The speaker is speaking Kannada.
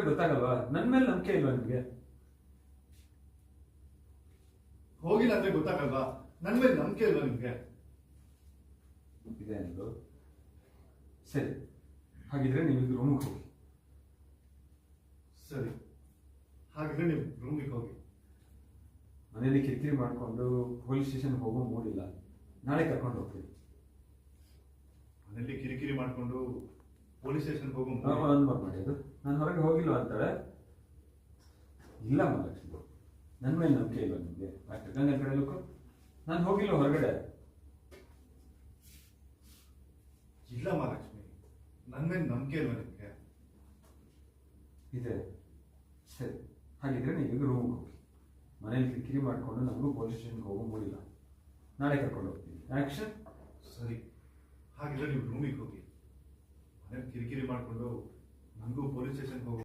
ಗೊತ್ತಾಗಲ್ವಾ? ನನ್ನ ಮೇಲೆ ನಂಬಿಕೆ ಇಲ್ವಾ ನಿಮ್ಗೆ? ಹೋಗಿಲ್ಲ ಅಂದ್ರೆ ಗೊತ್ತಾಗಲ್ವಾ? ನನ್ನ ಮೇಲೆ ನಂಬಿಕೆ ಇಲ್ವಾ ನಿಮ್ಗೆ? ಇದೆ ನಿಮ್ದು. ಸರಿ, ಹಾಗಿದ್ರೆ ನೀವು ರೂಮಿಗೆ ಹೋಗಿ. ಸರಿ, ಹಾಗಿದ್ರೆ ನೀವು ರೂಮಿಗೆ ಹೋಗಿ. ಮನೇಲಿ ಕಿರಿಕಿರಿ ಮಾಡಿಕೊಂಡು ಪೊಲೀಸ್ ಸ್ಟೇಷನ್ಗೆ ಹೋಗೋ ಮೂಡಿಲ್ಲ. ನಾಳೆ ಕರ್ಕೊಂಡು ಹೋಗ್ತೀವಿ. ಮನೇಲಿ ಕಿರಿಕಿರಿ ಮಾಡಿಕೊಂಡು ಪೊಲೀಸ್ ಸ್ಟೇಷನ್ಗೆ ಹೋಗೋ ಅನುಭವ ಮಾಡಿ. ಅದು ನಾನು ಹೊರಗೆ ಹೋಗಿಲ್ಲ ಅಂತಾಳೆ. ಇಲ್ಲ ಮಹಾಲಕ್ಷ್ಮಿ, ನನ್ನ ಮೇಲೆ ನಂಬಿಕೆ ಇಲ್ವಾ ನಿಮಗೆ? ನನ್ನ ಕಡೆ ಲುಕ್, ನಾನು ಹೋಗಿಲ್ಲ ಹೊರಗಡೆ. ಇಲ್ಲ ಮಹಾಲಕ್ಷ್ಮಿ, ನನ್ನ ಮೇಲೆ ನಂಬಿಕೆ ಇಲ್ವಾ ನಿಮ್ಗೆ? ಇದೆ. ಸರಿ, ಹಾಗಿದ್ರೆ ನೀವು ರೂಮಿಗೆ ಹೋಗಿ. ಮನೇಲಿ ಕಿರಿಕಿರಿ ಮಾಡಿಕೊಂಡು ನನಗೂ ಪೊಲೀಸ್ ಸ್ಟೇಷನ್ಗೆ ಹೋಗೋ ಮೂಡಿಲ್ಲ. ನಾಳೆ ಕರ್ಕೊಂಡು ಹೋಗ್ತೀನಿ. ಆಕ್ಷನ್. ಸರಿ, ಹಾಗಿದ್ರೆ ನೀವು ರೂಮಿಗೆ ಹೋಗಿ. ಮನೇಲಿ ಕಿರಿಕಿರಿ ಮಾಡಿಕೊಂಡು ನನಗೂ ಪೊಲೀಸ್ ಸ್ಟೇಷನ್ಗೆ ಹೋಗೋ